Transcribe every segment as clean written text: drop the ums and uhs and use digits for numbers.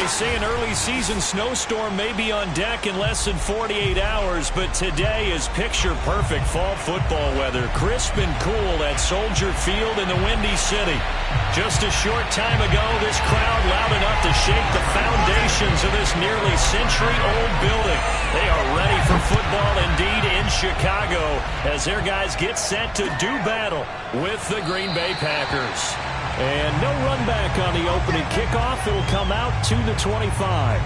say an early season snowstorm may be on deck in less than 48 hours, but today is picture-perfect fall football weather. Crisp and cool at Soldier Field in the Windy City. Just a short time ago, this crowd loud enough to shake the foundations of this nearly century-old building. They are ready for football indeed in Chicago as their guys get set to do battle with the Green Bay Packers. And no run back on the opening kickoff. It'll come out to the 25.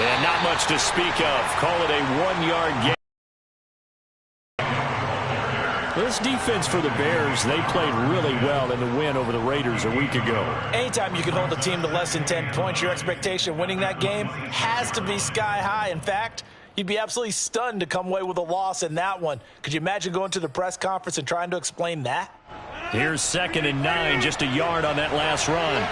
And not much to speak of. Call it a one-yard gain. This defense for the Bears, they played really well in the win over the Raiders a week ago. Anytime you can hold a team to less than 10 points, your expectation winning that game has to be sky high. In fact, you'd be absolutely stunned to come away with a loss in that one. Could you imagine going to the press conference and trying to explain that? Here's 2nd and 9, just a yard on that last run.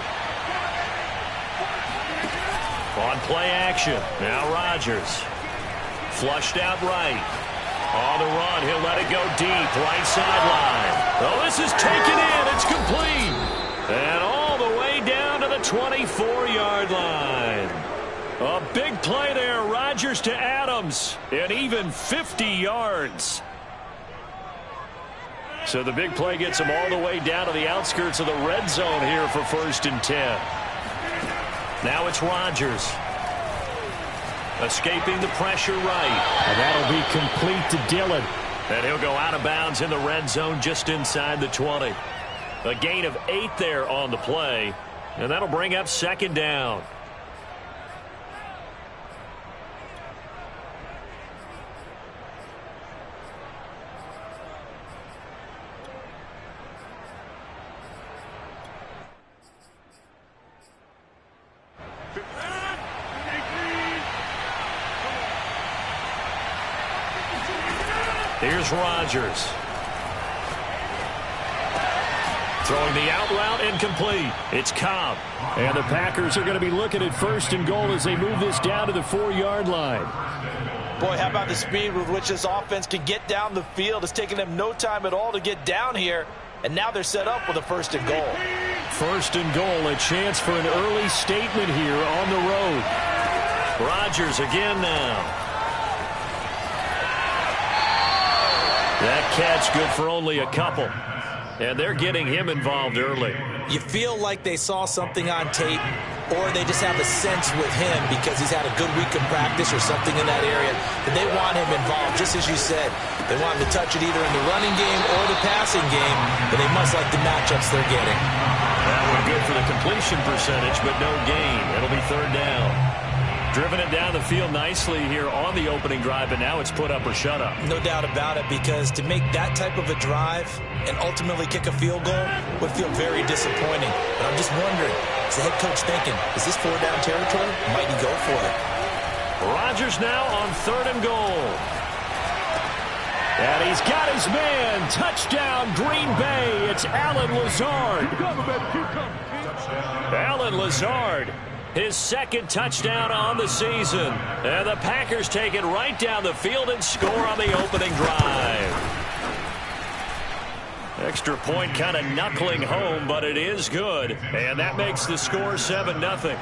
On play action, now Rodgers. Flushed out right. On the run, he'll let it go deep, right sideline. Oh, this is taken in, it's complete. And all the way down to the 24-yard line. A big play there, Rodgers to Adams, and even 50 yards. So the big play gets him all the way down to the outskirts of the red zone here for 1st and 10. Now it's Rodgers. Escaping the pressure right. And that'll be complete to Dillon. And he'll go out of bounds in the red zone just inside the 20. A gain of 8 there on the play. And that'll bring up 2nd down. Here's Rodgers. Throwing the out route incomplete. It's Cobb. And the Packers are going to be looking at 1st and goal as they move this down to the 4-yard line. Boy, how about the speed with which this offense can get down the field? It's taken them no time at all to get down here. And now they're set up with a 1st and goal. 1st and goal, a chance for an early statement here on the road. Rodgers again now. That catch good for only a couple. And they're getting him involved early. You feel like they saw something on tape, or they just have a sense with him because he's had a good week of practice or something in that area, that they want him involved, just as you said. They want him to touch it either in the running game or the passing game, but they must like the matchups they're getting. That one good for the completion percentage, but no gain. It'll be 3rd down. Driven it down the field nicely here on the opening drive, but now it's put up or shut up. No doubt about it, because to make that type of a drive and ultimately kick a field goal would feel very disappointing. But I'm just wondering, is the head coach thinking, is this 4-down territory? Might he go for it? Rodgers now on 3rd and goal. And he's got his man. Touchdown, Green Bay. It's Allen Lazard. Allen Lazard. His 2nd touchdown on the season. And the Packers take it right down the field and score on the opening drive. Extra point kind of knuckling home, but it is good. And that makes the score 7-0.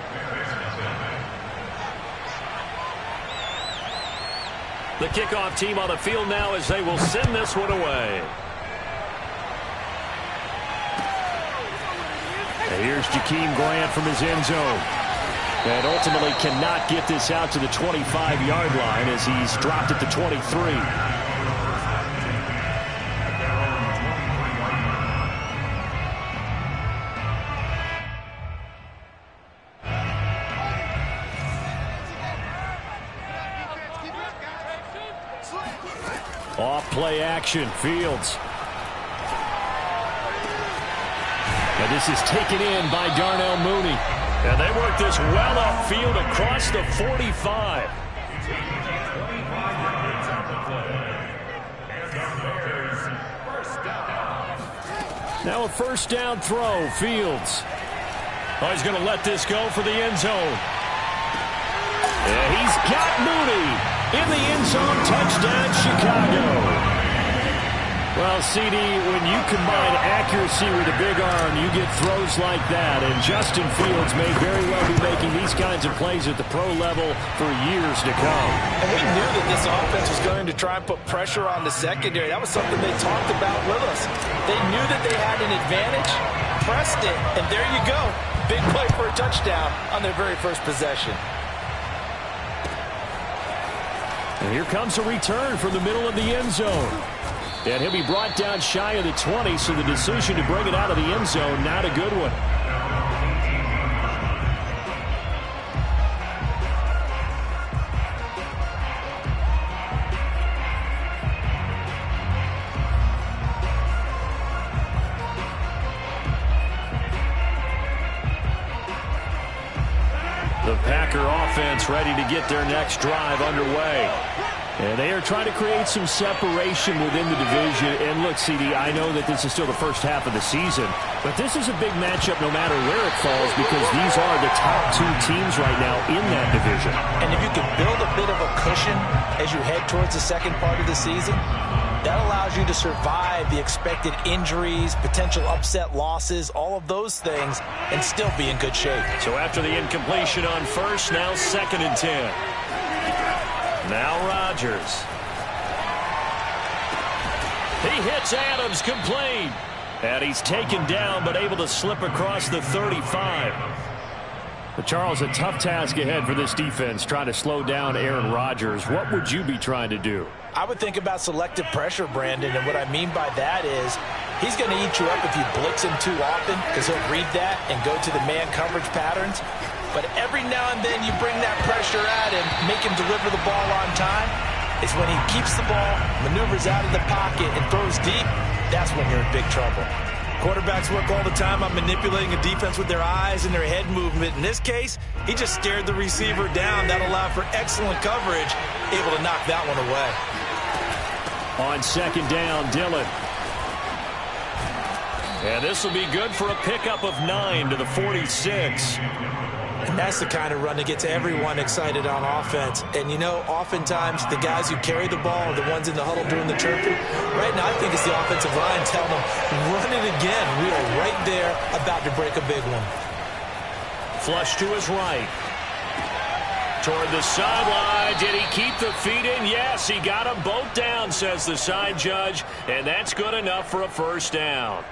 The kickoff team on the field now as they will send this one away. And here's Jakeem Grant from his end zone. And ultimately cannot get this out to the 25-yard line as he's dropped at the 23. Off play action, Fields. And this is taken in by Darnell Mooney. And they work this well upfield across the 45. Now a first down throw, Fields. Oh, he's going to let this go for the end zone. And he's got Mooney in the end zone. Touchdown, Chicago. Well, CD, when you combine accuracy with a big arm, you get throws like that. And Justin Fields may very well be making these kinds of plays at the pro level for years to come. And we knew that this offense was going to try and put pressure on the secondary. That was something they talked about with us. They knew that they had an advantage, pressed it, and there you go. Big play for a touchdown on their very first possession. And here comes a return from the middle of the end zone. And he'll be brought down shy of the 20, so the decision to bring it out of the end zone, not a good one. The Packer offense ready to get their next drive underway. And they are trying to create some separation within the division. And look, CD, I know that this is still the first half of the season, but this is a big matchup no matter where it falls because these are the top two teams right now in that division. And if you can build a bit of a cushion as you head towards the second part of the season, that allows you to survive the expected injuries, potential upset losses, all of those things, and still be in good shape. So after the incompletion on first, now 2nd and 10. Now Rodgers. He hits Adams, complete. And he's taken down, but able to slip across the 35. But Charles, a tough task ahead for this defense, trying to slow down Aaron Rodgers. What would you be trying to do? I would think about selective pressure, Brandon, and what I mean by that is he's going to eat you up if you blitz him too often because he'll read that and go to the man coverage patterns. But every now and then you bring that pressure at him, make him deliver the ball on time. It's when he keeps the ball, maneuvers out of the pocket, and throws deep, that's when you're in big trouble. Quarterbacks work all the time on manipulating a defense with their eyes and their head movement. In this case, he just stared the receiver down. That allowed for excellent coverage, able to knock that one away. On 2nd down, Dillon. And this will be good for a pickup of 9 to the 46. And that's the kind of run that gets everyone excited on offense. And, you know, oftentimes the guys who carry the ball are the ones in the huddle doing the chirping. Right now, I think it's the offensive line telling them, run it again. We are right there about to break a big one. Flush to his right. Toward the sideline. Did he keep the feet in? Yes, he got them both down, says the side judge. And that's good enough for a first down.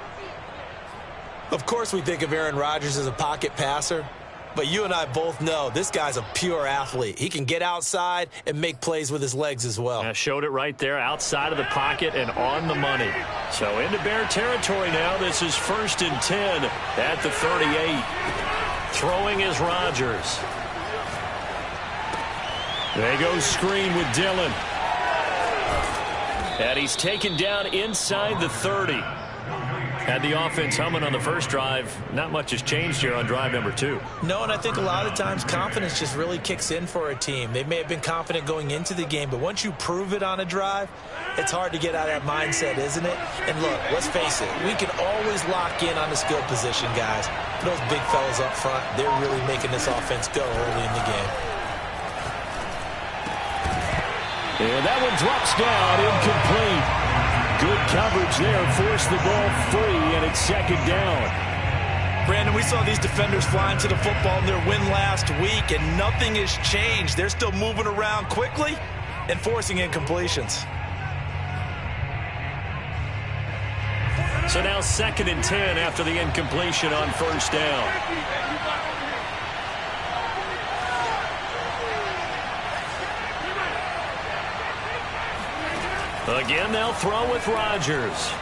Of course we think of Aaron Rodgers as a pocket passer. But you and I both know this guy's a pure athlete. He can get outside and make plays with his legs as well. I showed it right there, outside of the pocket and on the money. So into Bear territory now. This is 1st and 10 at the 38. Throwing is Rodgers. They go screen with Dillon. And he's taken down inside the 30. Had the offense humming on the first drive. Not much has changed here on drive number 2. No, and I think a lot of times confidence just really kicks in for a team. They may have been confident going into the game, but once you prove it on a drive, it's hard to get out of that mindset, isn't it? And look, let's face it, we can always lock in on the skill position, guys. Those big fellas up front, they're really making this offense go early in the game. And that one drops down, incomplete. Good coverage there, forced the ball free, and it's 2nd down. Brandon, we saw these defenders flying to the football in their win last week, and nothing has changed. They're still moving around quickly and forcing incompletions. So now 2nd and 10 after the incompletion on first down. Again, they'll throw with Rodgers.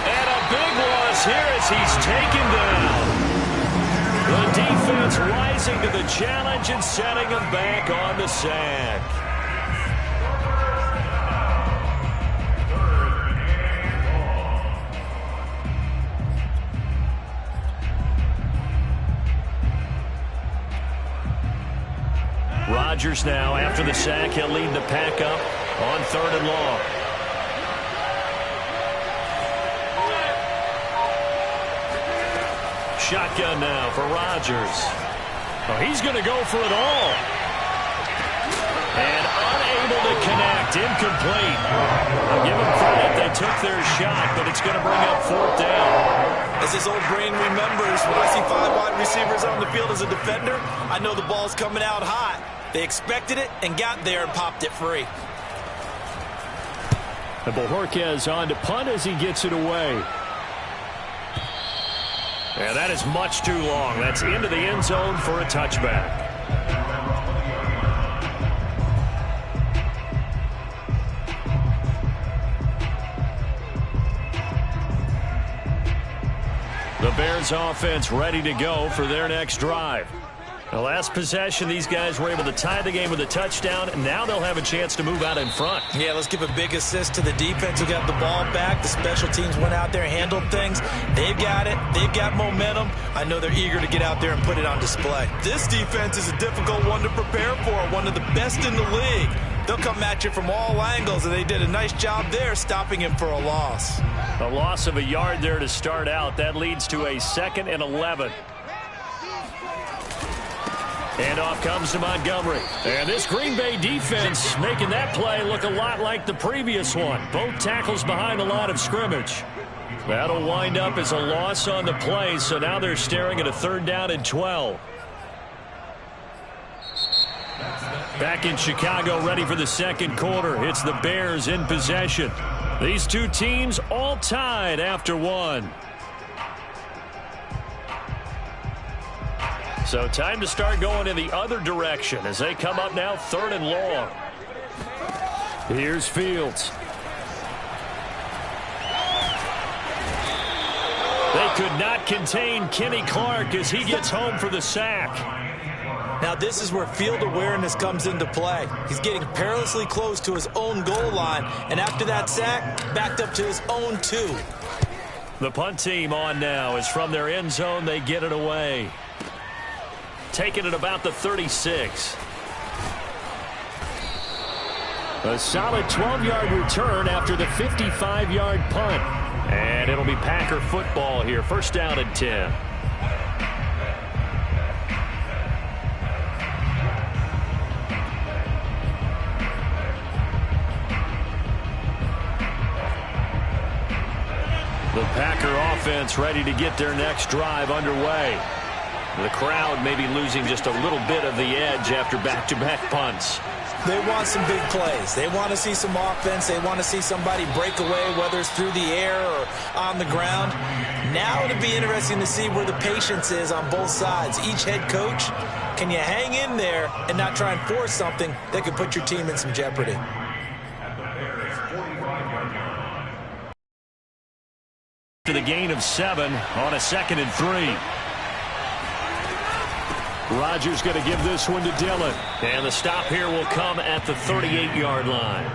And a big loss here as he's taken down. The defense rising to the challenge and setting him back on the sack. Rodgers now, after the sack, he'll lead the pack up on 3rd and long. shotgun now for Rodgers. Oh, he's going to go for it all. And unable to connect. Incomplete. I'll give them credit. They took their shot, but it's going to bring up 4th down. As his old brain remembers, when I see 5 wide receivers on the field as a defender, I know the ball's coming out hot. They expected it and got there and popped it free. And Bojorquez on to punt as he gets it away. And that is much too long. That's into the end zone for a touchback. The Bears offense ready to go for their next drive. The last possession, these guys were able to tie the game with a touchdown, and now they'll have a chance to move out in front. Yeah, let's give a big assist to the defense who got the ball back. The special teams went out there and handled things. They've got it. They've got momentum. I know they're eager to get out there and put it on display. This defense is a difficult one to prepare for, one of the best in the league. They'll come at you from all angles, and they did a nice job there stopping him for a loss. A loss of a yard there to start out. That leads to a 2nd and 11. And off comes to Montgomery. And this Green Bay defense making that play look a lot like the previous one. Both tackles behind the line of scrimmage. That'll wind up as a loss on the play, so now they're staring at a 3rd down and 12. Back in Chicago, ready for the second quarter. It's the Bears in possession. These two teams all tied after 1. So time to start going in the other direction as they come up now 3rd and long. Here's Fields. They could not contain Kenny Clark as he gets home for the sack. Now this is where field awareness comes into play. He's getting perilously close to his own goal line, and after that sack, backed up to his own 2. The punt team on now is from their end zone. They get it away. Taking it about the 36. A solid 12-yard return after the 55-yard punt. And it'll be Packer football here. 1st down and 10. The Packer offense ready to get their next drive underway. The crowd may be losing just a little bit of the edge after back-to-back punts. They want some big plays. They want to see some offense. They want to see somebody break away, whether it's through the air or on the ground. Now it'll be interesting to see where the patience is on both sides. Each head coach, can you hang in there and not try and force something that could put your team in some jeopardy? To the gain of 7 on a 2nd and 3. Rodgers going to give this one to Dillon. And the stop here will come at the 38-yard line.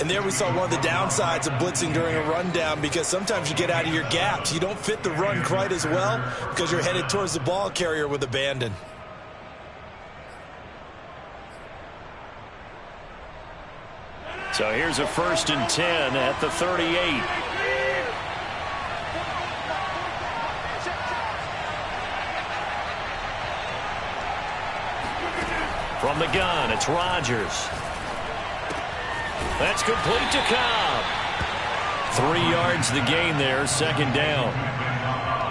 And there we saw one of the downsides of blitzing during a rundown, because sometimes you get out of your gaps. You don't fit the run quite as well because you're headed towards the ball carrier with abandon. So here's a 1st and 10 at the 38. From the gun, it's Rodgers. That's complete to Cobb. 3 yards the gain there, 2nd down.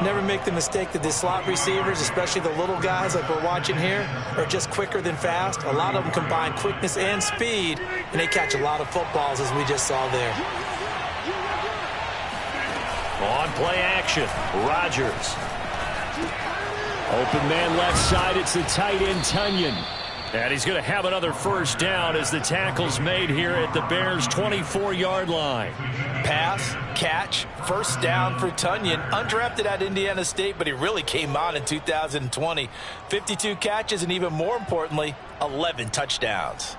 Never make the mistake that the slot receivers, especially the little guys like we're watching here, are just quicker than fast. A lot of them combine quickness and speed, and they catch a lot of footballs, as we just saw there. On play action, Rodgers. Open man left side, it's the tight end Tonyan. And he's going to have another 1st down as the tackle's made here at the Bears' 24-yard line. Pass, catch, 1st down for Tonyan. Undrafted at Indiana State, but he really came on in 2020. 52 catches, and even more importantly, 11 touchdowns.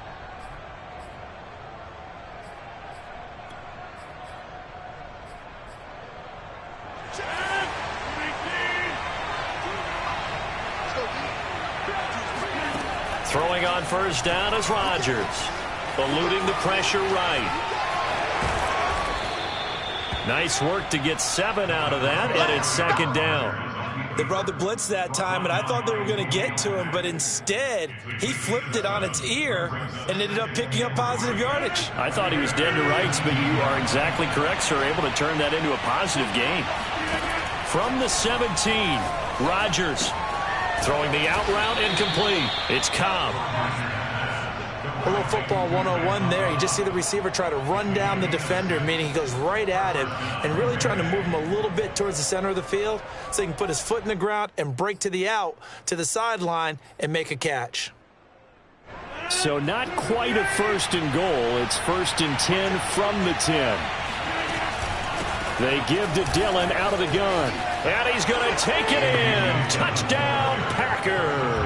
Throwing on 1st down is Rodgers. Eluding the pressure right. Nice work to get 7 out of that, and it's 2nd down. They brought the blitz that time, and I thought they were going to get to him, but instead, he flipped it on its ear and ended up picking up positive yardage. I thought he was dead to rights, but you are exactly correct, sir. Able to turn that into a positive gain. From the 17, Rodgers throwing the out route incomplete. It's Cobb. A little football 101 there. You just see the receiver try to run down the defender, meaning he goes right at him and really trying to move him a little bit towards the center of the field so he can put his foot in the ground and break to the out, to the sideline, and make a catch. So not quite a first and goal. It's 1st and 10 from the 10. They give to Dillon out of the gun. And he's going to take it in. Touchdown, Packers.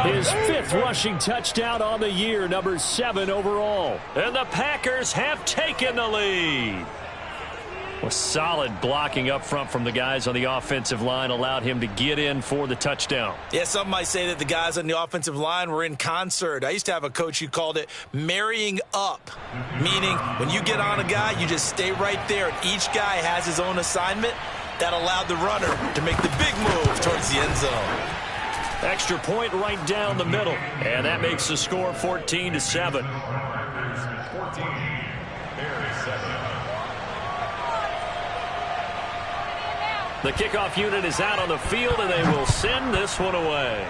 His 5th rushing touchdown on the year, number 7 overall. And the Packers have taken the lead. Well, solid blocking up front from the guys on the offensive line allowed him to get in for the touchdown. Yeah, some might say that the guys on the offensive line were in concert. I used to have a coach who called it marrying up, meaning when you get on a guy, you just stay right there. Each guy has his own assignment. That allowed the runner to make the big move towards the end zone. Extra point right down the middle, and that makes the score 14-7. The kickoff unit is out on the field, and they will send this one away.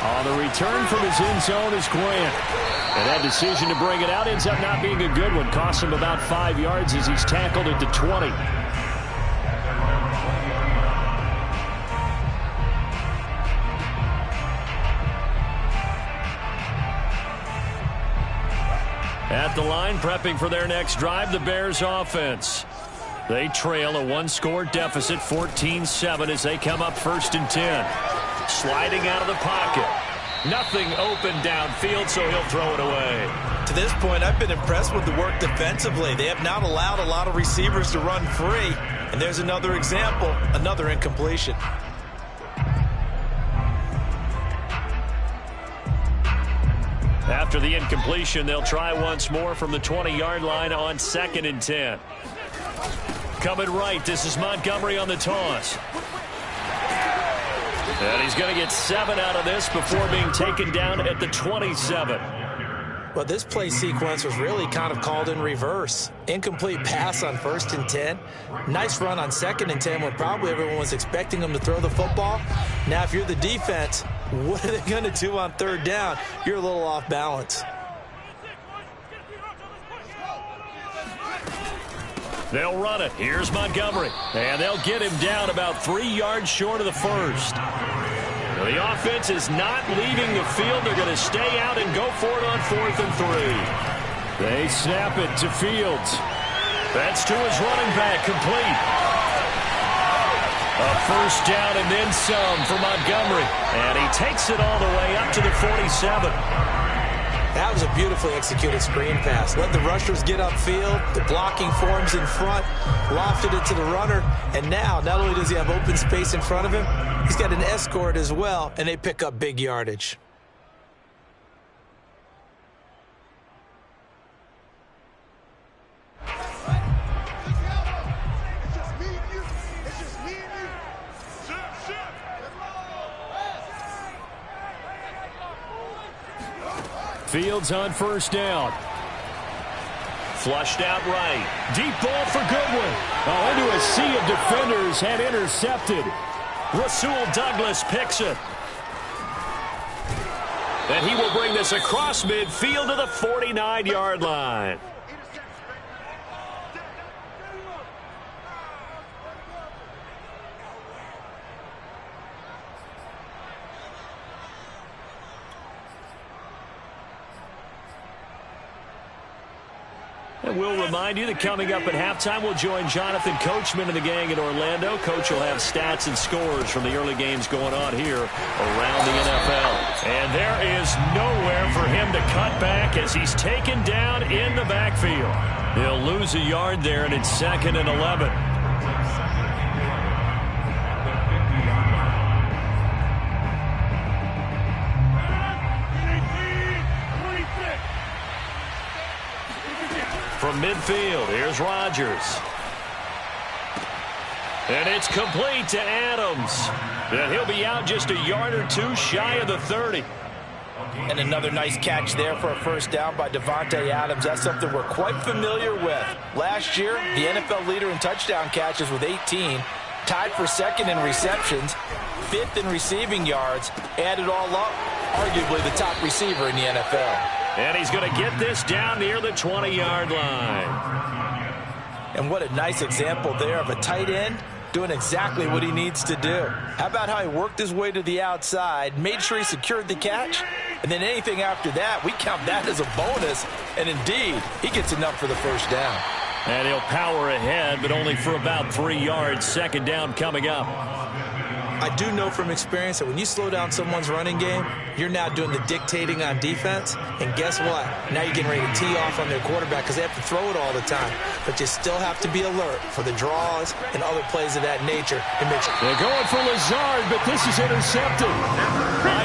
On the return from his end zone is Grant. And that decision to bring it out ends up not being a good one. Costs him about 5 yards as he's tackled at the 20. At the line, prepping for their next drive, the Bears offense. They trail a one-score deficit, 14-7, as they come up 1st and 10. Sliding out of the pocket. Nothing open downfield, so he'll throw it away. To this point, I've been impressed with the work defensively. They have not allowed a lot of receivers to run free. And there's another example, another incompletion. After the incompletion, they'll try once more from the 20-yard line on 2nd and 10. Coming right, this is Montgomery on the toss. And he's going to get 7 out of this before being taken down at the 27. Well, this play sequence was really kind of called in reverse. Incomplete pass on 1st and 10. Nice run on 2nd and 10 when probably everyone was expecting him to throw the football. Now, if you're the defense, what are they going to do on 3rd down? You're a little off balance. They'll run it. Here's Montgomery. And they'll get him down about 3 yards short of the first. The offense is not leaving the field. They're going to stay out and go for it on 4th and 3. They snap it to Fields. That's to his running back, complete. A first down and then some for Montgomery. And he takes it all the way up to the 47. That was a beautifully executed screen pass. Let the rushers get upfield. The blocking forms in front. Lofted it to the runner. And now, not only does he have open space in front of him, he's got an escort as well, and they pick up big yardage. Fields on 1st down. Flushed out right. Deep ball for Goodwin. Oh, into a sea of defenders and intercepted. Rasul Douglas picks it. And he will bring this across midfield to the 49-yard line. And we'll remind you that coming up at halftime, we'll join Jonathan Coachman and the gang in Orlando. Coach will have stats and scores from the early games going on here around the NFL. And there is nowhere for him to cut back as he's taken down in the backfield. He'll lose a yard there, and it's 2nd and 11. From midfield, here's Rodgers. And it's complete to Adams. And he'll be out just a yard or two shy of the 30. And another nice catch there for a first down by Davante Adams. That's something we're quite familiar with. Last year, the NFL leader in touchdown catches with 18, tied for second in receptions, fifth in receiving yards, add it all up, arguably the top receiver in the NFL. And he's going to get this down near the 20-yard line. And what a nice example there of a tight end doing exactly what he needs to do. How about how he worked his way to the outside, made sure he secured the catch, and then anything after that, we count that as a bonus. And indeed, he gets enough for the first down. And he'll power ahead, but only for about 3 yards. Second down coming up. I do know from experience that when you slow down someone's running game, you're now doing the dictating on defense. And guess what? Now you're getting ready to tee off on their quarterback because they have to throw it all the time. But you still have to be alert for the draws and other plays of that nature. They're going for Lazard, but this is intercepted.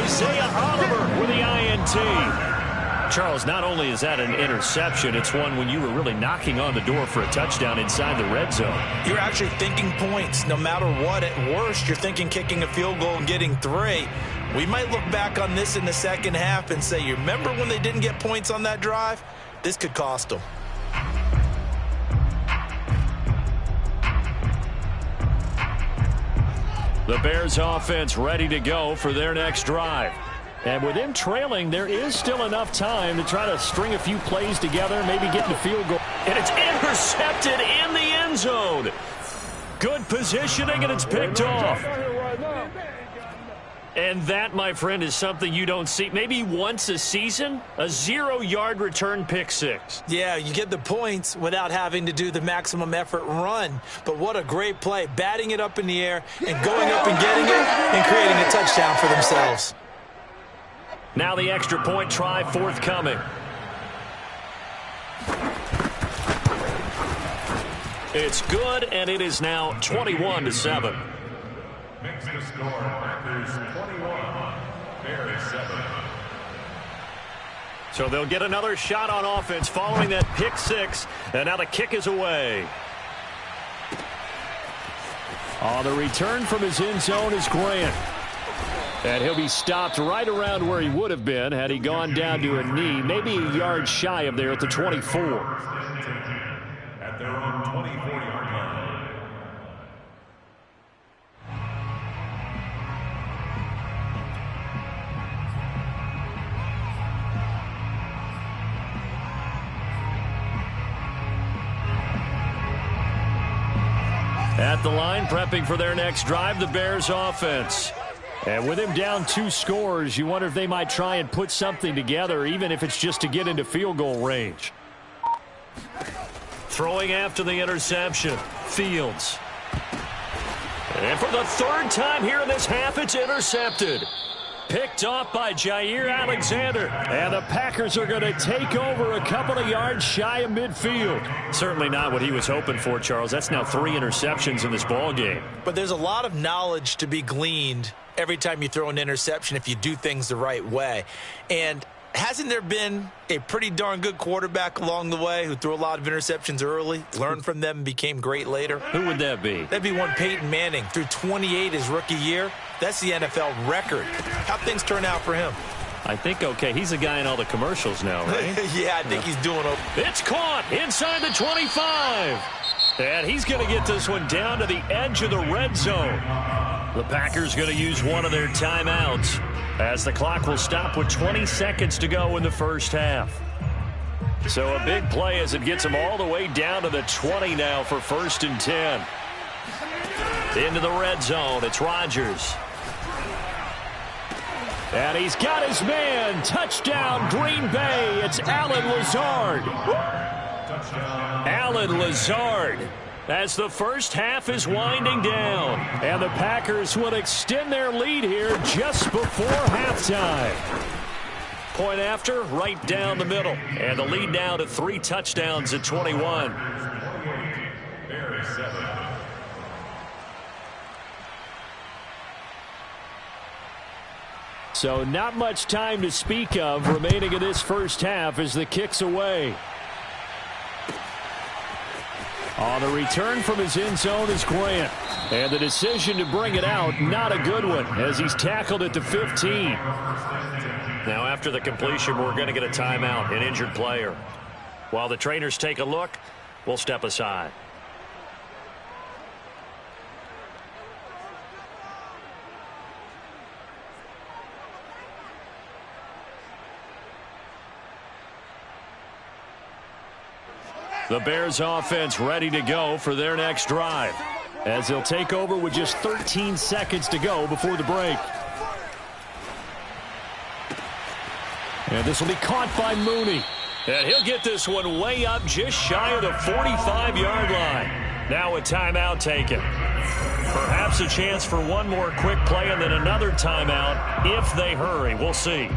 Isaiah Oliver with the INT. Charles, not only is that an interception, it's one when you were really knocking on the door for a touchdown inside the red zone. You're actually thinking points. No matter what, at worst, you're thinking kicking a field goal and getting 3. We might look back on this in the second half and say, you remember when they didn't get points on that drive? This could cost them. The Bears offense ready to go for their next drive. And with him trailing, there is still enough time to try to string a few plays together, maybe get the field goal. And it's intercepted in the end zone. Good positioning, and it's picked off. And that, my friend, is something you don't see maybe once a season, a 0-yard return pick six. Yeah, you get the points without having to do the maximum effort run. But what a great play, batting it up in the air and going up and getting it and creating a touchdown for themselves. Now the extra point try forthcoming. It's good, and it is now 21-7. Makes the score, Packers 21, Bears 7. So they'll get another shot on offense following that pick six, and now the kick is away. On the return from his end zone is Grant. And he'll be stopped right around where he would have been had he gone down to a knee, maybe a yard shy of there at the 24. At their own 24-yard line. At the line, prepping for their next drive, the Bears offense. And with him down 2 scores, you wonder if they might try and put something together, even if it's just to get into field goal range. Throwing after the interception, Fields. And for the 3rd time here in this half, it's intercepted. Picked off by Jair Alexander. And the Packers are going to take over a couple of yards shy of midfield. Certainly not what he was hoping for, Charles. That's now 3 interceptions in this ball game. But there's a lot of knowledge to be gleaned every time you throw an interception if you do things the right way. And hasn't there been a pretty darn good quarterback along the way who threw a lot of interceptions early, learned from them, and became great later? Who would that be? That'd be one Peyton Manning. Threw 28 his rookie year. That's the NFL record. How'd things turn out for him? I think okay. He's a guy in all the commercials now, right? Yeah, I think he's doing okay. It's caught inside the 25. And he's going to get this one down to the edge of the red zone. The Packers going to use one of their timeouts as the clock will stop with 20 seconds to go in the first half. So a big play as it gets them all the way down to the 20 now for 1st and 10. Into the red zone, it's Rodgers. And he's got his man. Touchdown, Green Bay. It's Allen Lazard. Allen Lazard. As the first half is winding down. And the Packers will extend their lead here just before halftime. Point after, right down the middle. And the lead now to 3 touchdowns at 21. Bears 7. So not much time to speak of remaining in this first half as the kick's away. On the return from his end zone is Grant. And the decision to bring it out, not a good one, as he's tackled at the 15. Now after the completion, we're going to get a timeout, an injured player. While the trainers take a look, we'll step aside. The Bears offense ready to go for their next drive, as they'll take over with just 13 seconds to go before the break. And this will be caught by Mooney. And he'll get this one way up just shy of the 45-yard line. Now a timeout taken. Perhaps a chance for one more quick play and then another timeout if they hurry. We'll see.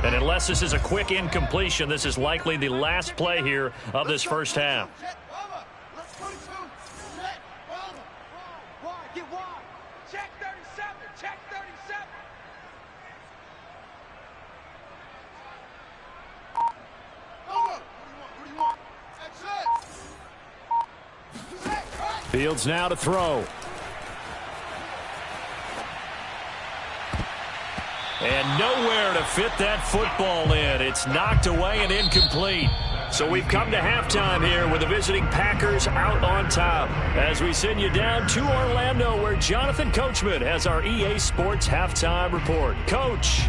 And unless this is a quick incompletion, this is likely the last play here of this first half. Fields now to throw. And nowhere to fit that football in. It's knocked away and incomplete. So we've come to halftime here with the visiting Packers out on top. As we send you down to Orlando, where Jonathan Coachman has our EA Sports halftime report. Coach.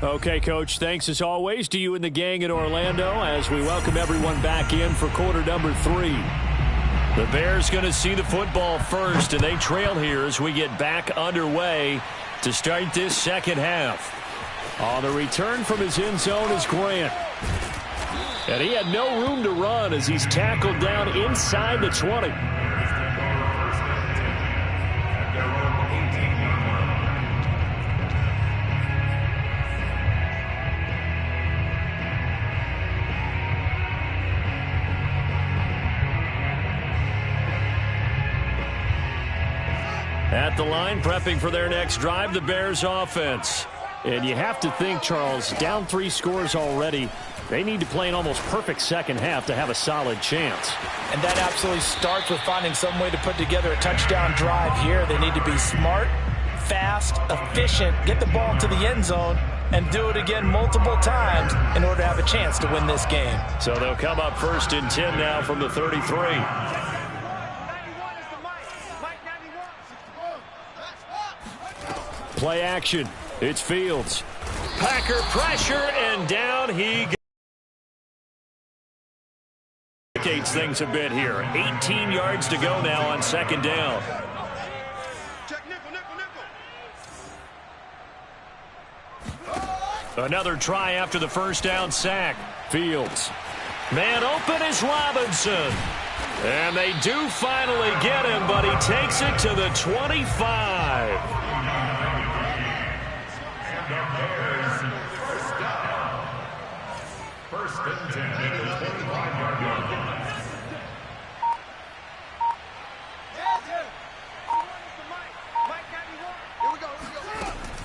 Okay, Coach, thanks as always to you and the gang in Orlando as we welcome everyone back in for quarter number 3. The Bears going to see the football first, and they trail here as we get back underway to start this second half. On the return from his end zone is Grant. And he had no room to run as he's tackled down inside the 20. At the line, prepping for their next drive, the Bears offense. And you have to think, Charles, down 3 scores already. They need to play an almost perfect second half to have a solid chance. And that absolutely starts with finding some way to put together a touchdown drive here. They need to be smart, fast, efficient, get the ball to the end zone, and do it again multiple times in order to have a chance to win this game. So they'll come up first and 10 now from the 33. Play action. It's Fields. Packer pressure, and down he goes. Things a bit here. 18 yards to go now on second down. Another try after the first down sack. Fields. Man open is Robinson. And they do finally get him, but he takes it to the 25. First and 10 at the 25-yard line.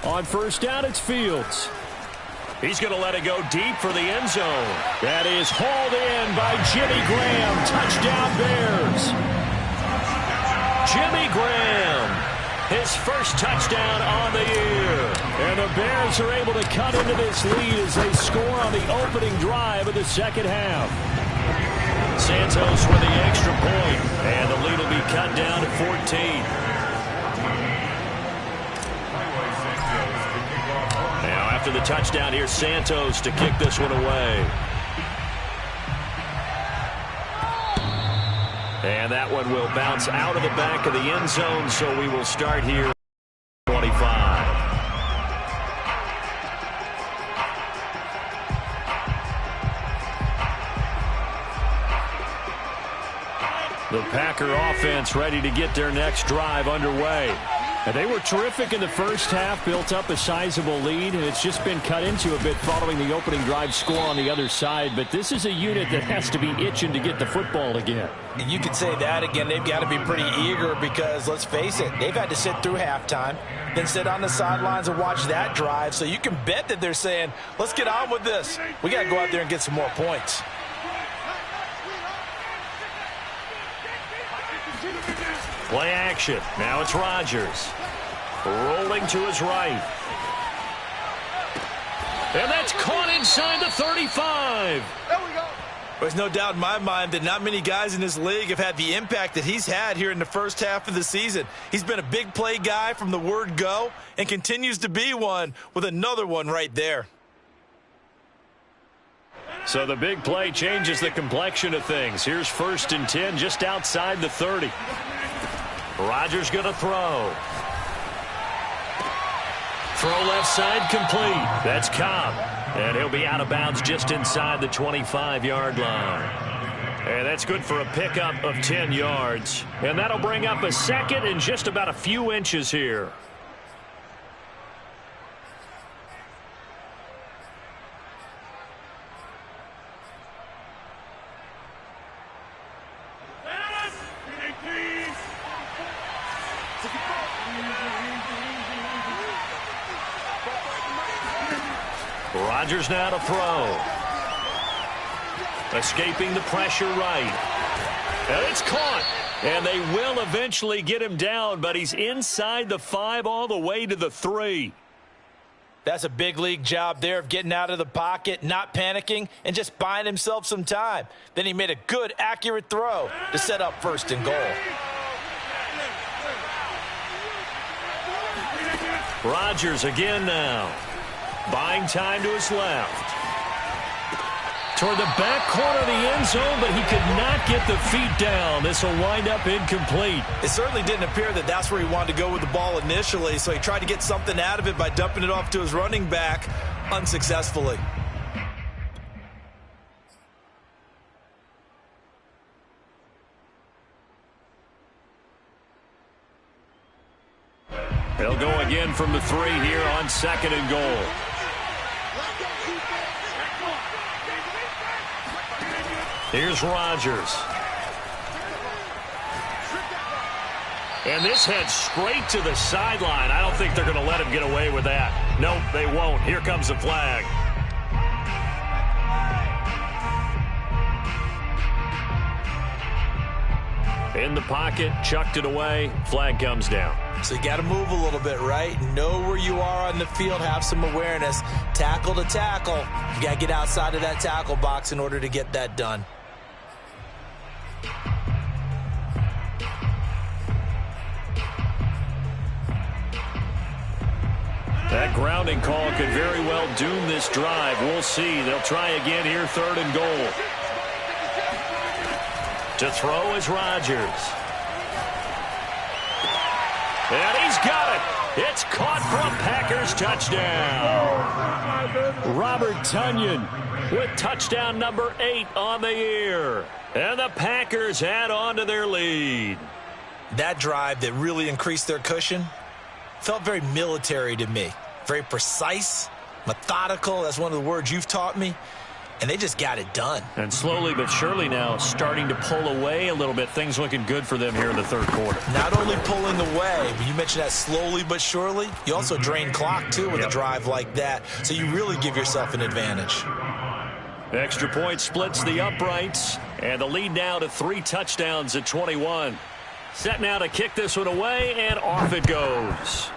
On first down, it's Fields. He's going to let it go deep for the end zone. That is hauled in by Jimmy Graham. Touchdown, Bears. Jimmy Graham, his first touchdown on the year. And the Bears are able to cut into this lead as they score on the opening drive of the second half. Santos with the extra point, and the lead will be cut down to 14. Now after the touchdown, here's Santos to kick this one away. And that one will bounce out of the back of the end zone, so we will start here 25. The Packer offense ready to get their next drive underway. And they were terrific in the first half, built up a sizable lead, and it's just been cut into a bit following the opening drive score on the other side. But this is a unit that has to be itching to get the football again. And you could say that again. They've got to be pretty eager because, let's face it, they've had to sit through halftime, then sit on the sidelines and watch that drive. So you can bet that they're saying, let's get on with this. We got to go out there and get some more points. Play action. Now it's Rodgers. Rolling to his right. And that's caught inside the 35. There we go. There's no doubt in my mind that not many guys in this league have had the impact that he's had here in the first half of the season. He's been a big play guy from the word go and continues to be one with another one right there. So the big play changes the complexion of things. Here's 1st and 10 just outside the 30. Rodgers going to throw. Throw left side complete. That's Cobb. And he'll be out of bounds just inside the 25-yard line. And that's good for a pickup of 10 yards. And that'll bring up a second and just about a few inches here. Rodgers now to throw. Escaping the pressure right. And it's caught. And they will eventually get him down, but he's inside the 5 all the way to the 3. That's a big league job there of getting out of the pocket, not panicking, and just buying himself some time. Then he made a good, accurate throw to set up 1st and goal. Rodgers again now. Buying time to his left. Toward the back corner of the end zone, but he could not get the feet down. This will wind up incomplete. It certainly didn't appear that that's where he wanted to go with the ball initially, so he tried to get something out of it by dumping it off to his running back unsuccessfully. They'll go again from the 3 here on 2nd and goal. Here's Rodgers. And this heads straight to the sideline. I don't think they're going to let him get away with that. Nope, they won't. Here comes the flag. In the pocket, chucked it away. Flag comes down. So you got to move a little bit, right? Know where you are on the field. Have some awareness. Tackle to tackle. You got to get outside of that tackle box in order to get that done. That grounding call could very well doom this drive. We'll see. They'll try again here, 3rd and goal. To throw is Rodgers. And he's got it. It's caught for a Packers touchdown. Robert Tonyan with touchdown number 8 on the year. And the Packers add on to their lead. That drive that really increased their cushion felt very military to me. Very precise, methodical. That's one of the words you've taught me. And they just got it done. And slowly but surely now starting to pull away a little bit. Things looking good for them here in the 3rd quarter. Not only pulling away, but you mentioned that slowly but surely. You also drain clock, too, with a drive like that. So you really give yourself an advantage. Extra point splits the uprights. And the lead now to 3 touchdowns at 21. Set now to kick this one away, and off it goes.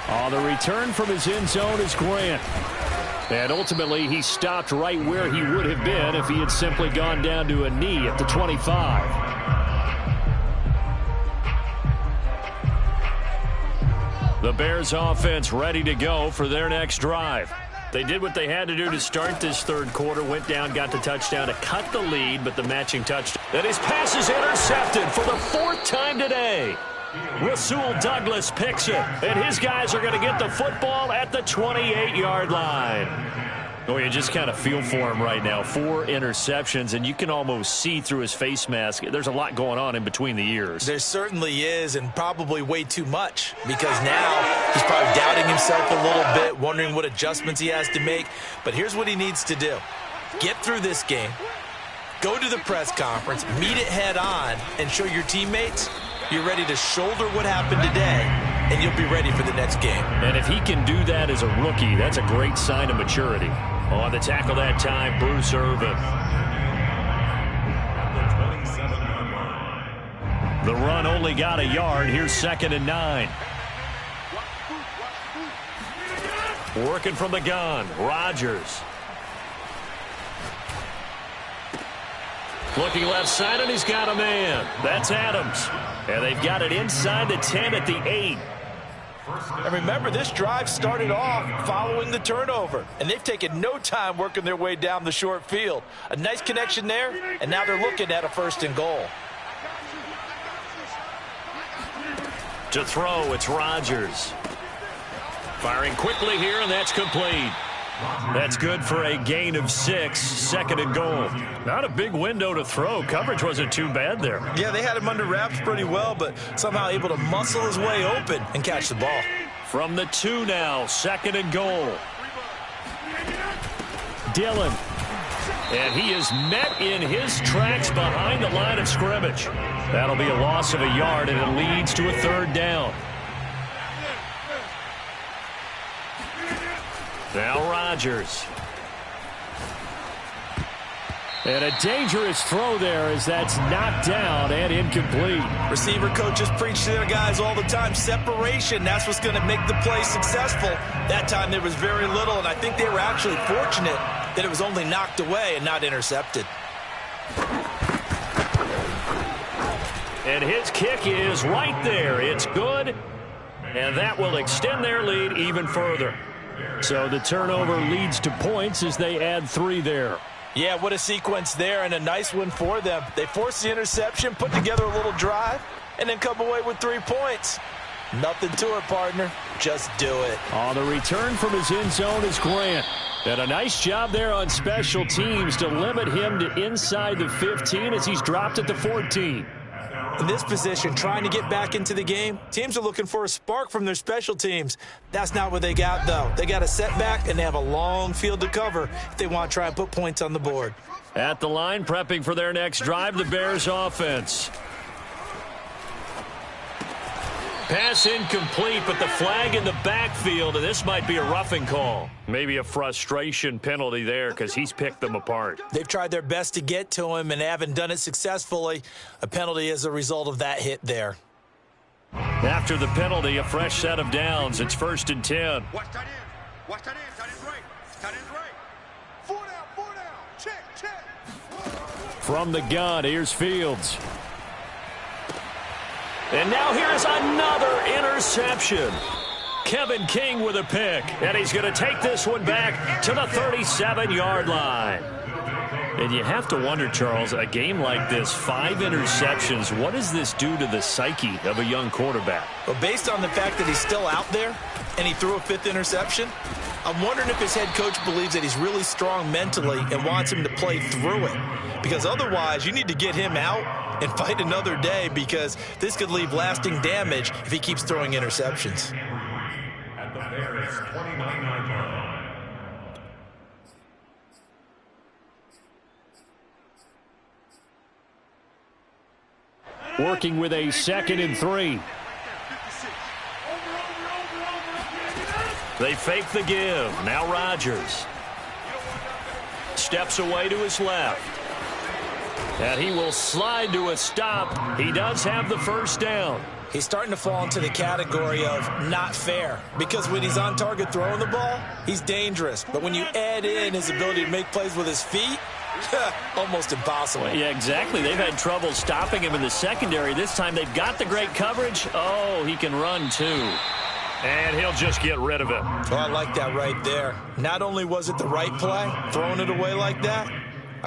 On the return from his end zone is Grant. And ultimately, he stopped right where he would have been if he had simply gone down to a knee at the 25. The Bears offense ready to go for their next drive. They did what they had to do to start this 3rd quarter, went down, got the touchdown to cut the lead, but the matching touchdown. And his pass is intercepted for the 4th time today. Rasul Douglas picks it, and his guys are going to get the football at the 28-yard line. Oh, you just kind of feel for him right now. 4 interceptions, and you can almost see through his face mask. There's a lot going on in between the ears. There certainly is, and probably way too much, because now he's probably doubting himself a little bit, wondering what adjustments he has to make. But here's what he needs to do. Get through this game, go to the press conference, meet it head on, and show your teammates you're ready to shoulder what happened today, and you'll be ready for the next game. And if he can do that as a rookie, that's a great sign of maturity. On the tackle that time, Bruce Irvin. The run only got a yard. Here's 2nd and 9. Working from the gun, Rodgers. Looking left side, and he's got a man. That's Adams. And they've got it inside the 10 at the 8. And remember, this drive started off following the turnover, and they've taken no time working their way down the short field. A nice connection there, and now they're looking at a 1st and goal. To throw, it's Rodgers. Firing quickly here, and that's complete. That's good for a gain of 6, 2nd and goal. Not a big window to throw. Coverage wasn't too bad there. Yeah, they had him under wraps pretty well, but somehow able to muscle his way open and catch the ball. From the 2 now, 2nd and goal. Dillon. And he is met in his tracks behind the line of scrimmage. That'll be a loss of a yard, and it leads to a 3rd down. Now Rodgers. And a dangerous throw there as that's knocked down and incomplete. Receiver coaches preach to their guys all the time. Separation, that's what's going to make the play successful. That time there was very little, and I think they were actually fortunate that it was only knocked away and not intercepted. And his kick is right there. It's good, and that will extend their lead even further. So the turnover leads to points as they add 3 there. Yeah, what a sequence there, and a nice one for them. They forced the interception, put together a little drive, and then come away with 3 points. Nothing to it, partner. Just do it. On the return from his end zone is Grant. And a nice job there on special teams to limit him to inside the 15 as he's dropped at the 14. In this position, trying to get back into the game, teams are looking for a spark from their special teams. That's not what they got, though. They got a setback, and they have a long field to cover if they want to try and put points on the board. At the line, prepping for their next drive, the Bears offense. Pass incomplete, but the flag in the backfield, and this might be a roughing call. Maybe a frustration penalty there because he's picked them apart. They've tried their best to get to him and haven't done it successfully. A penalty as a result of that hit there. After the penalty, a fresh set of downs. It's 1st and 10. Watch that in. Watch that in. That is right. That is right. 4 down. 4 down. Check. From the gun, here's Fields. And now here's another interception. Kevin King with a pick. And he's going to take this one back to the 37-yard line. And you have to wonder, Charles, a game like this, 5 interceptions, what does this do to the psyche of a young quarterback? Well, based on the fact that he's still out there and he threw a 5th interception, I'm wondering if his head coach believes that he's really strong mentally and wants him to play through it. Because otherwise, you need to get him out and fight another day, because this could leave lasting damage if he keeps throwing interceptions. At the Bears' 29-yard line. Working with a 2nd and 3. They fake the give. Now Rodgers steps away to his left. And he will slide to a stop. He does have the 1st down. He's starting to fall into the category of not fair, because when he's on target throwing the ball, he's dangerous. But when you add in his ability to make plays with his feet, almost impossible. Yeah, exactly. They've had trouble stopping him in the secondary. This time they've got the great coverage. Oh, he can run too. And he'll just get rid of it. Oh, I like that right there. Not only was it the right play, throwing it away like that,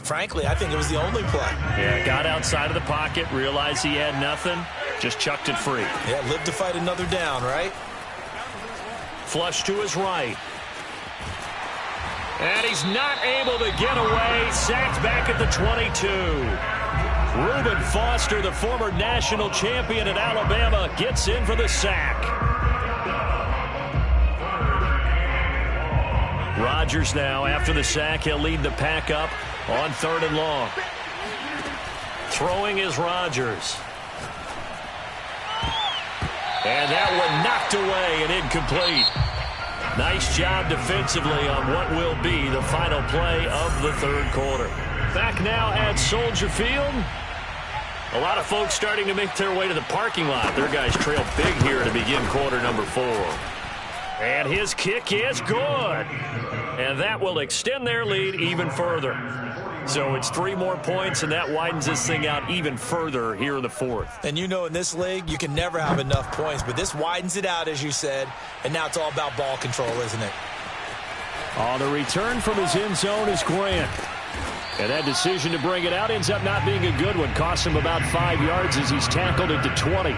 frankly, I think it was the only play. Yeah, got outside of the pocket, realized he had nothing, just chucked it free. Yeah, lived to fight another down, right? Flush to his right. And he's not able to get away. Sacked back at the 22. Reuben Foster, the former national champion at Alabama, gets in for the sack. Rodgers now, after the sack, he'll lead the pack up on 3rd and long. Throwing is Rodgers. And that one knocked away and incomplete. Nice job defensively on what will be the final play of the 3rd quarter. Back now at Soldier Field. A lot of folks starting to make their way to the parking lot. Their guys trail big here to begin quarter number 4. And his kick is good. And that will extend their lead even further. So it's 3 more points, and that widens this thing out even further here in the 4th. And you know in this league, you can never have enough points, but this widens it out, as you said, and now it's all about ball control, isn't it? On the return from his end zone is Grant. And that decision to bring it out ends up not being a good one. Costs him about 5 yards as he's tackled at the 20.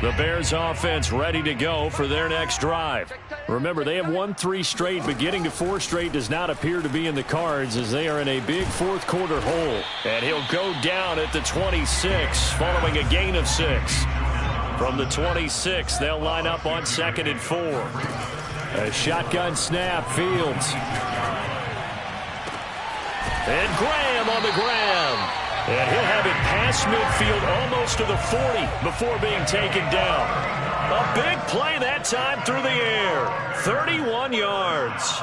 The Bears offense ready to go for their next drive. Remember, they have won 3 straight, but getting to 4 straight does not appear to be in the cards as they are in a big 4th quarter hole. And he'll go down at the 26 following a gain of 6. From the 26, they'll line up on 2nd and 4. A shotgun snap, Fields. And Graham on the ground. And he'll have it past midfield almost to the 40 before being taken down. A big play that time through the air. 31 yards.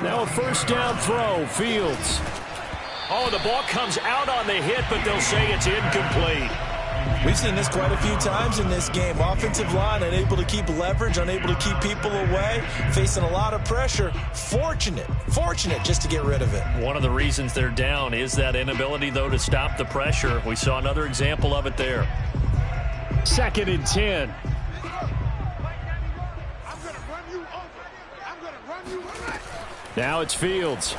Now a 1st down throw, Fields. Oh, the ball comes out on the hit, but they'll say it's incomplete. We've seen this quite a few times in this game. Offensive line unable to keep leverage, unable to keep people away, facing a lot of pressure. Fortunate just to get rid of it. One of the reasons they're down is that inability, though, to stop the pressure. We saw another example of it there. 2nd and 10. Now it's Fields.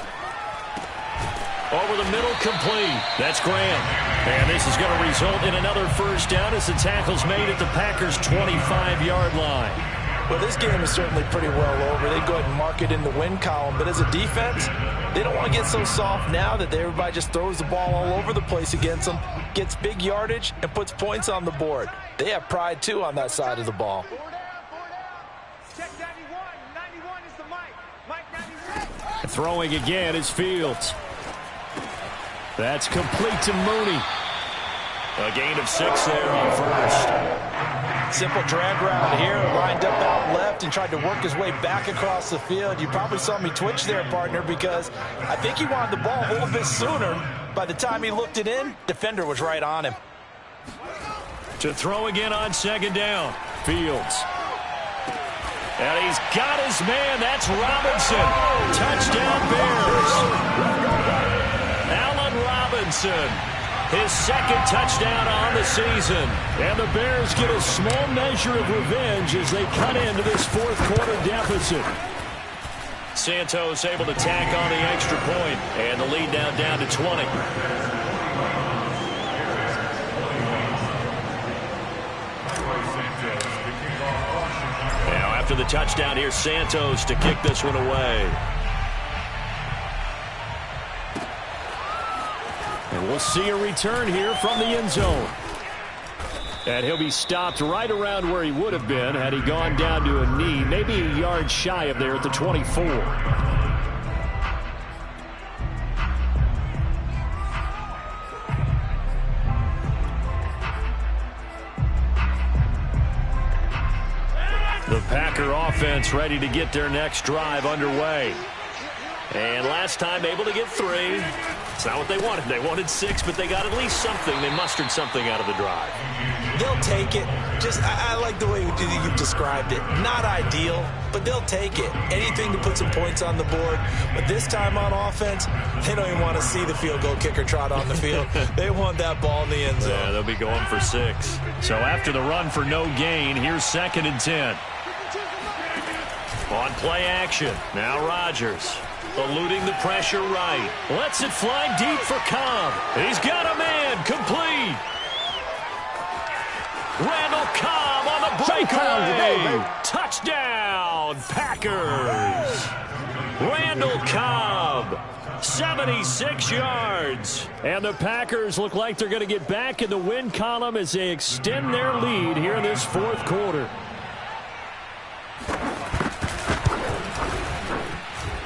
Over the middle, complete. That's Graham. And this is going to result in another 1st down as the tackle's made at the Packers' 25-yard line. Well, this game is certainly pretty well over. They go ahead and mark it in the win column. But as a defense, they don't want to get so soft now that everybody just throws the ball all over the place against them, gets big yardage, and puts points on the board. They have pride, too, on that side of the ball. Check 91. 91 is the Mike. Throwing again is Fields. That's complete to Mooney. A gain of 6 there on 1st. Simple drag route here, lined up out left and tried to work his way back across the field. You probably saw me twitch there, partner, because I think he wanted the ball a little bit sooner. By the time he looked it in, defender was right on him. To throw again on 2nd down, Fields. And he's got his man. That's Robinson. Touchdown, Bears. Allen Robinson, his 2nd touchdown on the season. And the Bears get a small measure of revenge as they cut into this 4th quarter deficit. Santos able to tack on the extra point, and the lead now down to 20. Now after the touchdown, here's Santos to kick this one away. And we'll see a return here from the end zone. And he'll be stopped right around where he would have been had he gone down to a knee, maybe a yard shy of there at the 24. The Packer offense ready to get their next drive underway. And last time able to get 3. It's not what they wanted. They wanted 6, but they got at least something. They mustered something out of the drive. They'll take it. I like the way you've described it. Not ideal, but they'll take it. Anything to put some points on the board. But this time on offense, they don't even want to see the field goal kicker trot on the field. They want that ball in the end zone. Yeah, they'll be going for 6. So after the run for no gain, here's 2nd and 10. On play action, now Rodgers. Eluding the pressure right. Lets it fly deep for Cobb. He's got a man. Complete. Randall Cobb on the breakaway. Touchdown, Packers. Randall Cobb, 76 yards. And the Packers look like they're going to get back in the win column as they extend their lead here in this fourth quarter.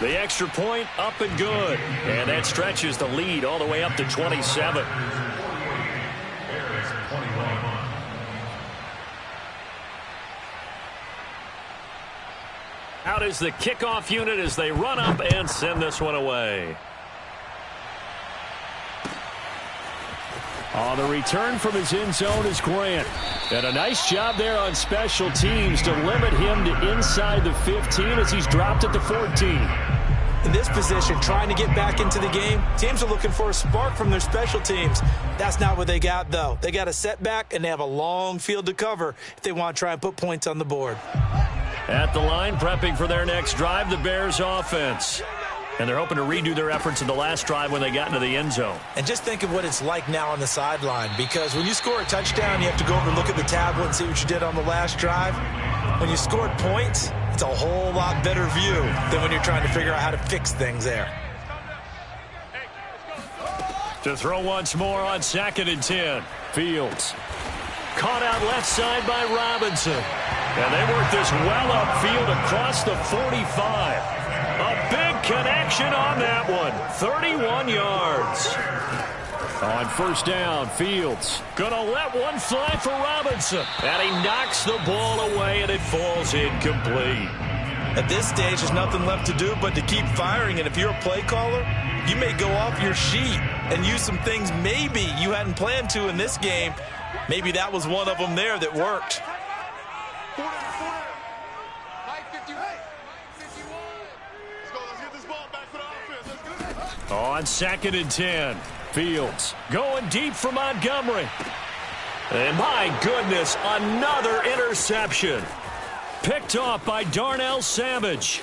The extra point up and good. And that stretches the lead all the way up to 27. Out is the kickoff unit as they run up and send this one away. On the return from his end zone is Grant. And a nice job there on special teams to limit him to inside the 15 as he's dropped at the 14. In this position, trying to get back into the game, teams are looking for a spark from their special teams. That's not what they got, though. They got a setback, and they have a long field to cover if they want to try and put points on the board. At the line, prepping for their next drive, the Bears offense. And they're hoping to redo their efforts in the last drive when they got into the end zone. And just think of what it's like now on the sideline, because when you score a touchdown, you have to go over and look at the tablet and see what you did on the last drive. When you scored points, it's a whole lot better view than when you're trying to figure out how to fix things there. To throw once more on 2nd and 10. Fields. Caught out left side by Robinson. And they work this well upfield across the 45. A big connection on that one. 31 yards. On first down, Fields gonna let one fly for Robinson. And he knocks the ball away, and it falls incomplete. At this stage, there's nothing left to do but to keep firing. And if you're a play caller, you may go off your sheet and use some things maybe you hadn't planned to in this game. Maybe that was one of them there that worked. On 2nd and 10, Fields going deep for Montgomery. And my goodness, another interception. Picked off by Darnell Savage.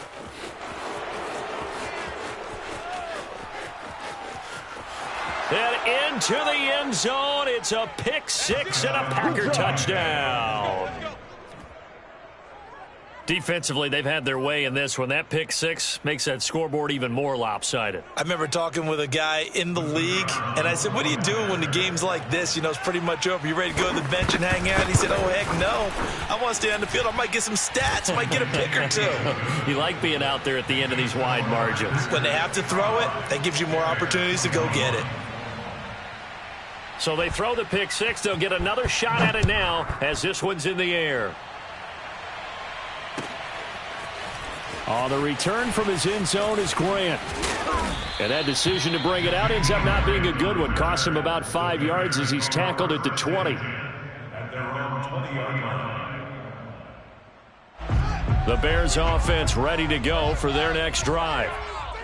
And into the end zone, it's a pick six and a Packer touchdown. Defensively, they've had their way in this one. That pick six makes that scoreboard even more lopsided. I remember talking with a guy in the league, and I said, what do you do when the game's like this? You know, it's pretty much over. You ready to go to the bench and hang out? He said, oh, heck no. I want to stay on the field. I might get some stats. I might get a pick or two. You like being out there at the end of these wide margins. When they have to throw it, that gives you more opportunities to go get it. So they throw the pick six. They'll get another shot at it now as this one's in the air. On the return from his end zone is Grant. And that decision to bring it out ends up not being a good one. Costs him about 5 yards as he's tackled at the 20. At their own 20-yard line. The Bears offense ready to go for their next drive.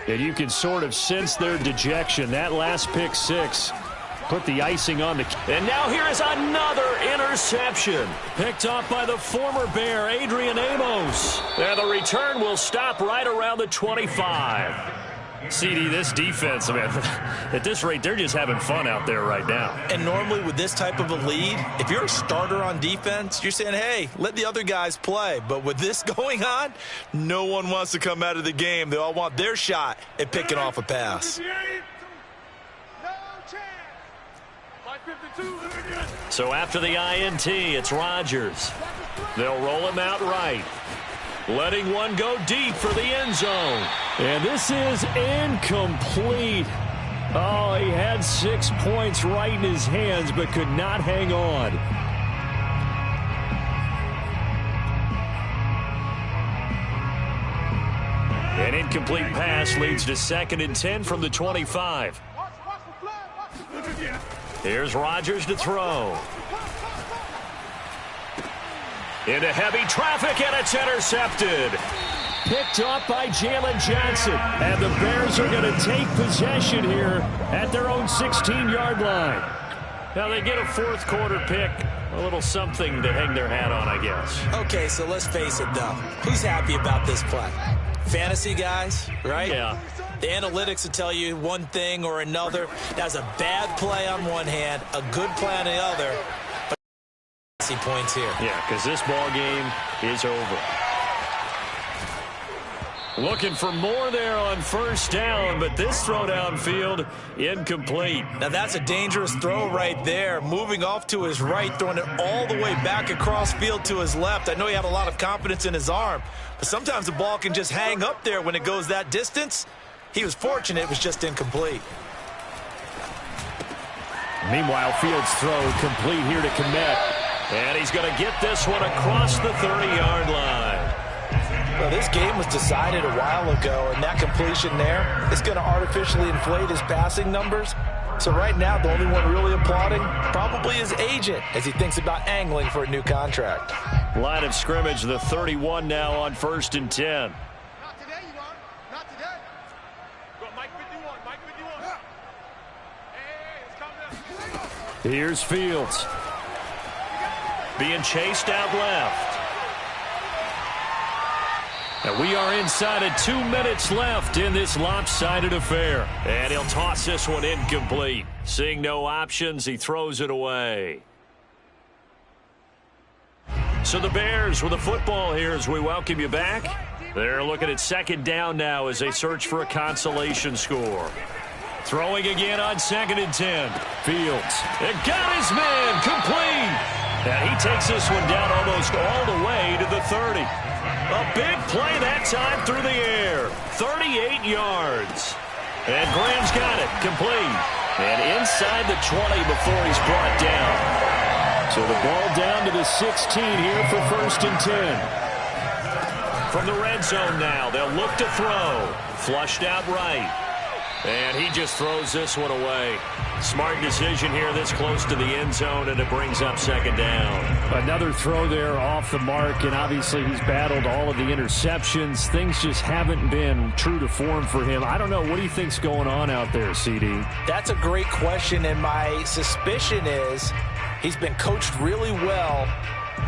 And you can sort of sense their dejection. That last pick six put the icing on the... And now here is another interception. Picked off by the former Bear, Adrian Amos. And the return will stop right around the 25. CD, this defense, man, at this rate, they're just having fun out there right now. And normally with this type of a lead, if you're a starter on defense, you're saying, hey, let the other guys play. But with this going on, no one wants to come out of the game. They all want their shot at picking off a pass. So after the INT, it's Rodgers. They'll roll him out right. Letting one go deep for the end zone. And this is incomplete. Oh, he had 6 points right in his hands, but could not hang on. An incomplete pass leads to 2nd and 10 from the 25. Here's Rodgers to throw. Into heavy traffic, and it's intercepted. Picked off by Jalen Johnson. And the Bears are going to take possession here at their own 16-yard line. Now they get a fourth quarter pick A little something to hang their hat on, I guess. Okay, so let's face it, though. Who's happy about this play? Fantasy guys, right? Yeah. The analytics will tell you one thing or another. That's a bad play on one hand, a good play on the other. But points here. Yeah, because this ball game is over. Looking for more there on first down, but this throw downfield incomplete. Now that's a dangerous throw right there. Moving off to his right, throwing it all the way back across field to his left. I know he had a lot of confidence in his arm, but sometimes the ball can just hang up there when it goes that distance. He was fortunate it was just incomplete. Meanwhile, Fields' throw complete here to Kmet. And he's going to get this one across the 30-yard line. Well, this game was decided a while ago, and that completion there is going to artificially inflate his passing numbers. So right now, the only one really applauding probably his agent as he thinks about angling for a new contract. Line of scrimmage, the 31 now on 1st and 10. Not today, you are. Not today. Go, Mike 51. Mike 51. Hey, it's coming up. Here's Fields. Being chased out left. And we are inside of 2 minutes left in this lopsided affair. And he'll toss this one incomplete. Seeing no options, he throws it away. So the Bears with the football here as we welcome you back. They're looking at 2nd down now as they search for a consolation score. Throwing again on 2nd and 10. Fields. And got his man complete. And he takes this one down almost all the way to the 30. A big play that time through the air. 38 yards. And Graham's got it. Complete. And inside the 20 before he's brought down. So the ball down to the 16 here for 1st and 10. From the red zone now, they'll look to throw. Flushed out right. And he just throws this one away. Smart decision here this close to the end zone, and it brings up 2nd down. Another throw there off the mark, and obviously he's battled all of the interceptions. Things just haven't been true to form for him. I don't know. What do you think's going on out there, CD? That's a great question, and my suspicion is he's been coached really well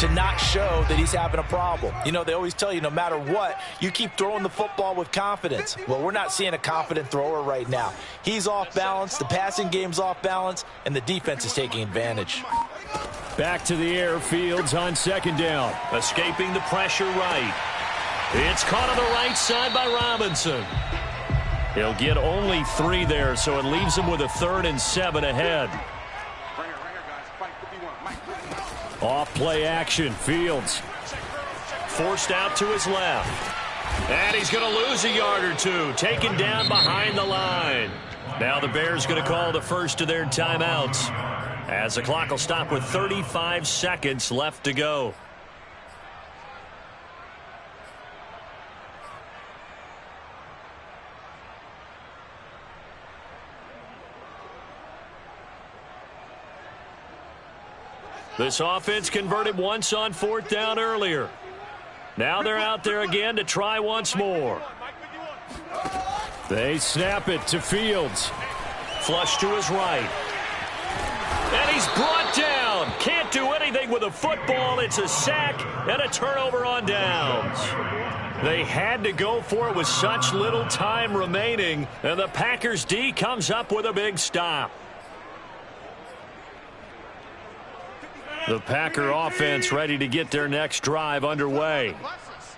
to not show that he's having a problem. You know, they always tell you no matter what, you keep throwing the football with confidence. Well, we're not seeing a confident thrower right now. He's off balance, the passing game's off balance, and the defense is taking advantage. Back to the air, Fields on 2nd down. Escaping the pressure right. It's caught on the right side by Robinson. He'll get only 3 there, so it leaves him with a 3rd and 7 ahead. Off play action, Fields. Forced out to his left. And he's going to lose a yard or two. Taken down behind the line. Now the Bears going to call the first of their timeouts, as the clock will stop with 35 seconds left to go. This offense converted once on 4th down earlier. Now they're out there again to try once more. They snap it to Fields. Flush to his right. And he's brought down. Can't do anything with a football. It's a sack and a turnover on downs. They had to go for it with such little time remaining. And the Packers D comes up with a big stop. The Packer offense ready to get their next drive underway.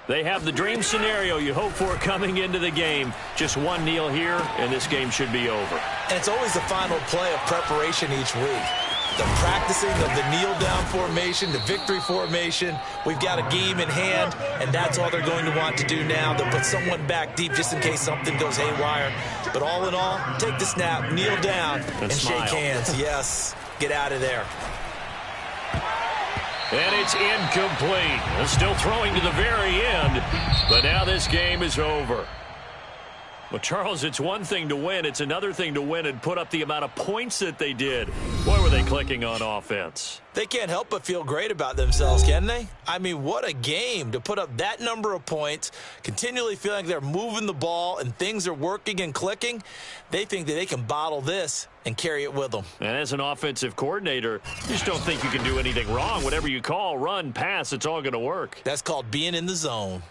They have the dream scenario you hope for coming into the game. Just one kneel here, and this game should be over. And it's always the final play of preparation each week. The practicing of the kneel-down formation, the victory formation. We've got a game in hand, and that's all they're going to want to do now. They'll put someone back deep just in case something goes haywire. But all in all, take the snap, kneel down, and shake hands. Yes, get out of there. And it's incomplete. Still throwing to the very end, but now this game is over. Well, Charles, it's one thing to win. It's another thing to win and put up the amount of points that they did. Boy, were they clicking on offense. They can't help but feel great about themselves, can they? I mean, what a game to put up that number of points, continually feeling like they're moving the ball and things are working and clicking. They think that they can bottle this and carry it with them. And as an offensive coordinator, you just don't think you can do anything wrong. Whatever you call, run, pass, it's all going to work. That's called being in the zone.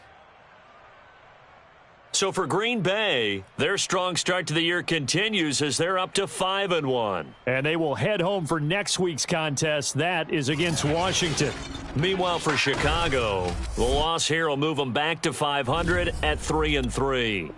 So for Green Bay, their strong start to the year continues as they're up to 5-1. And they will head home for next week's contest. That is against Washington. Meanwhile, for Chicago, the loss here will move them back to 500 at 3-3.